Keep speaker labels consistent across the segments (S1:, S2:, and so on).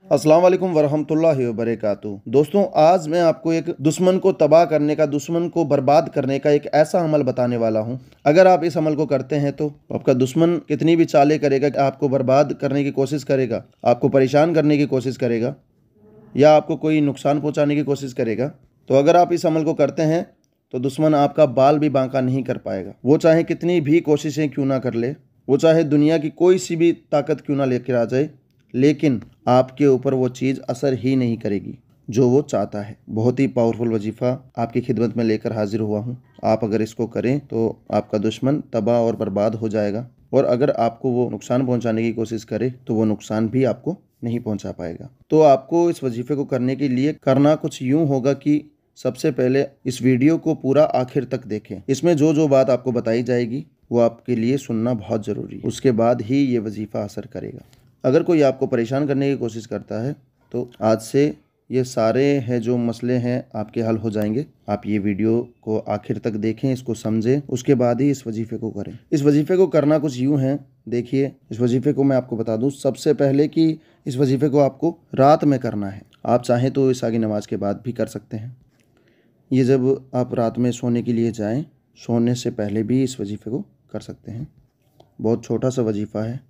S1: अस्सलाम वालेकुम वरहमतुल्लाहि वबरकातुहू। दोस्तों, आज मैं आपको एक दुश्मन को तबाह करने का, दुश्मन को बर्बाद करने का एक ऐसा अमल बताने वाला हूं। अगर आप इस अमल को करते हैं तो आपका दुश्मन कितनी भी चालें करेगा, आपको बर्बाद करने की कोशिश करेगा, आपको परेशान करने की कोशिश करेगा या आपको कोई नुकसान पहुँचाने की कोशिश करेगा, तो अगर आप इस अमल को करते हैं तो दुश्मन आपका बाल भी बांका नहीं कर पाएगा। वो चाहे कितनी भी कोशिशें क्यों ना कर ले, वो चाहे दुनिया की कोई सी भी ताकत क्यों ना लेकर आ जाए, लेकिन आपके ऊपर वो चीज़ असर ही नहीं करेगी जो वो चाहता है। बहुत ही पावरफुल वजीफ़ा आपकी खिदमत में लेकर हाजिर हुआ हूँ। आप अगर इसको करें तो आपका दुश्मन तबाह और बर्बाद हो जाएगा, और अगर आपको वो नुकसान पहुँचाने की कोशिश करे तो वो नुकसान भी आपको नहीं पहुँचा पाएगा। तो आपको इस वजीफ़े को करने के लिए करना कुछ यूँ होगा कि सबसे पहले इस वीडियो को पूरा आखिर तक देखें। इसमें जो जो बात आपको बताई जाएगी वो आपके लिए सुनना बहुत ज़रूरी है, उसके बाद ही ये वजीफ़ा असर करेगा। अगर कोई आपको परेशान करने की कोशिश करता है तो आज से ये सारे हैं जो मसले हैं आपके हल हो जाएंगे। आप ये वीडियो को आखिर तक देखें, इसको समझें, उसके बाद ही इस वजीफ़े को करें। इस वजीफ़े को करना कुछ यूँ है, देखिए इस वजीफ़े को मैं आपको बता दूं सबसे पहले कि इस वजीफ़े को आपको रात में करना है। आप चाहें तो इशा की नमाज के बाद भी कर सकते हैं। ये जब आप रात में सोने के लिए जाएं, सोने से पहले भी इस वजीफ़े को कर सकते हैं। बहुत छोटा सा वजीफ़ा है।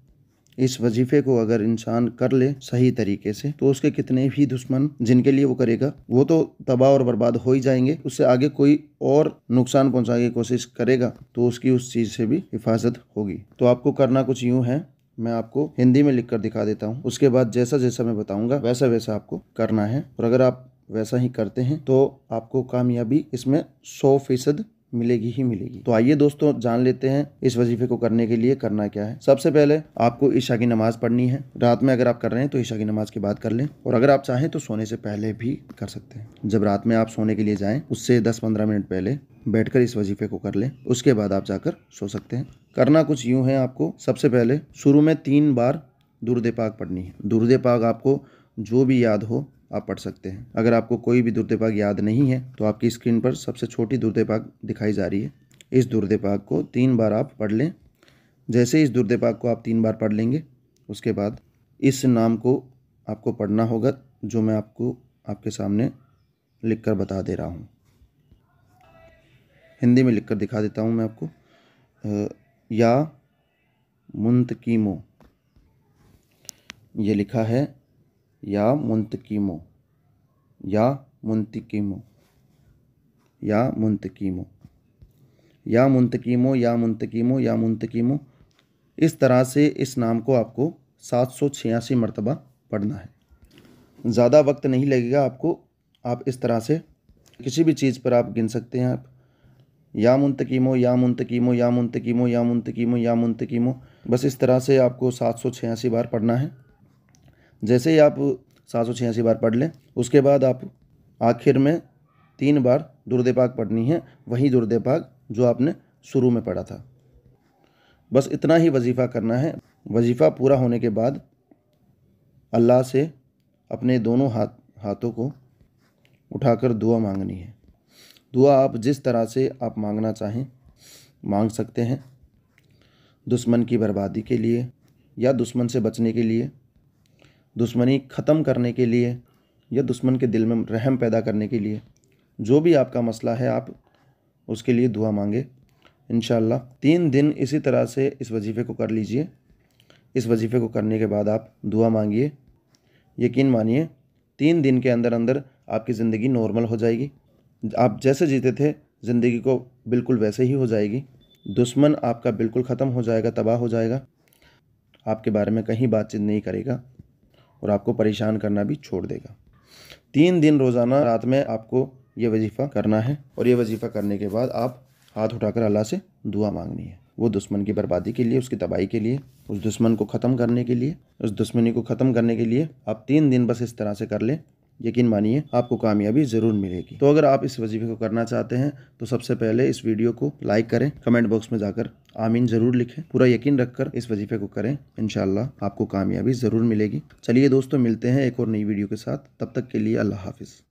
S1: इस वजीफ़े को अगर इंसान कर ले सही तरीके से तो उसके कितने भी दुश्मन जिनके लिए वो करेगा वो तो तबाह और बर्बाद हो ही जाएंगे। उससे आगे कोई और नुकसान पहुंचाने की कोशिश करेगा तो उसकी उस चीज़ से भी हिफाजत होगी। तो आपको करना कुछ यूँ है, मैं आपको हिंदी में लिख कर दिखा देता हूँ, उसके बाद जैसा जैसा मैं बताऊँगा वैसा वैसा आपको करना है। और अगर आप वैसा ही करते हैं तो आपको कामयाबी इसमें 100% मिलेगी ही मिलेगी। तो आइए दोस्तों जान लेते हैं इस वजीफे को करने के लिए करना क्या है। सबसे पहले आपको ईशा की नमाज पढ़नी है। रात में अगर आप कर रहे हैं तो ईशा की नमाज के बाद कर लें, और अगर आप चाहें तो सोने से पहले भी कर सकते हैं। जब रात में आप सोने के लिए जाएं उससे 10-15 मिनट पहले बैठकर इस वजीफे को कर लें, उसके बाद आप जाकर सो सकते हैं। करना कुछ यूँ है, आपको सबसे पहले शुरू में 3 बार दुरूद पाक पढ़नी है। दुरूद पाक आपको जो भी याद हो आप पढ़ सकते हैं। अगर आपको कोई भी दुरूद पाक याद नहीं है तो आपकी स्क्रीन पर सबसे छोटी दुरूद पाक दिखाई जा रही है। इस दुरूद पाक को 3 बार आप पढ़ लें। जैसे इस दुरूद पाक को आप 3 बार पढ़ लेंगे, उसके बाद इस नाम को आपको पढ़ना होगा जो मैं आपको आपके सामने लिख कर बता दे रहा हूँ। हिंदी में लिख कर दिखा देता हूँ मैं आपको। या मुंतकीमो, ये लिखा है या मुंतकीमो, या मुंतकीमो, या मुंतकीमो, या मुंतकीमो, या मुंतकीमो, या मुंतकीमो। इस तरह से इस नाम को आपको 786 मरतबा पढ़ना है। ज़्यादा वक्त नहीं लगेगा आपको। आप इस तरह से किसी भी चीज़ पर आप गिन सकते हैं। आप या मुंतकीमो, या मुंतकीमो, या मुंतकीमो, या मुंतकीमो, या मुंतकीमो, बस इस तरह से आपको 786 बार पढ़ना है। जैसे ही आप 786 बार पढ़ लें, उसके बाद आप आखिर में 3 बार दुरूद पाक पढ़नी है, वही दुरूद पाक जो आपने शुरू में पढ़ा था। बस इतना ही वजीफ़ा करना है। वजीफ़ा पूरा होने के बाद अल्लाह से अपने दोनों हाथों को उठाकर दुआ मांगनी है। दुआ आप जिस तरह से आप मांगना चाहें मांग सकते हैं। दुश्मन की बर्बादी के लिए, या दुश्मन से बचने के लिए, दुश्मनी ख़त्म करने के लिए, या दुश्मन के दिल में रहम पैदा करने के लिए, जो भी आपका मसला है आप उसके लिए दुआ मांगे। इंशाअल्लाह 3 दिन इसी तरह से इस वजीफ़े को कर लीजिए। इस वजीफ़े को करने के बाद आप दुआ मांगिए। यकीन मानिए 3 दिन के अंदर अंदर आपकी ज़िंदगी नॉर्मल हो जाएगी। आप जैसे जीते थे ज़िंदगी को बिल्कुल वैसे ही हो जाएगी। दुश्मन आपका बिल्कुल ख़त्म हो जाएगा, तबाह हो जाएगा, आपके बारे में कहीं बातचीत नहीं करेगा और आपको परेशान करना भी छोड़ देगा। 3 दिन रोज़ाना रात में आपको ये वजीफ़ा करना है, और ये वजीफ़ा करने के बाद आप हाथ उठाकर अल्लाह से दुआ मांगनी है। वो दुश्मन की बर्बादी के लिए, उसकी तबाही के लिए, उस दुश्मन को ख़त्म करने के लिए, उस दुश्मनी को ख़त्म करने के लिए आप 3 दिन बस इस तरह से कर लें। यकीन मानिए आपको कामयाबी ज़रूर मिलेगी। तो अगर आप इस वजीफ़े को करना चाहते हैं तो सबसे पहले इस वीडियो को लाइक करें, कमेंट बॉक्स में जाकर आमीन ज़रूर लिखें। पूरा यकीन रखकर इस वजीफ़े को करें, इंशाअल्लाह आपको कामयाबी ज़रूर मिलेगी। चलिए दोस्तों, मिलते हैं एक और नई वीडियो के साथ। तब तक के लिए अल्लाह हाफ़िज़।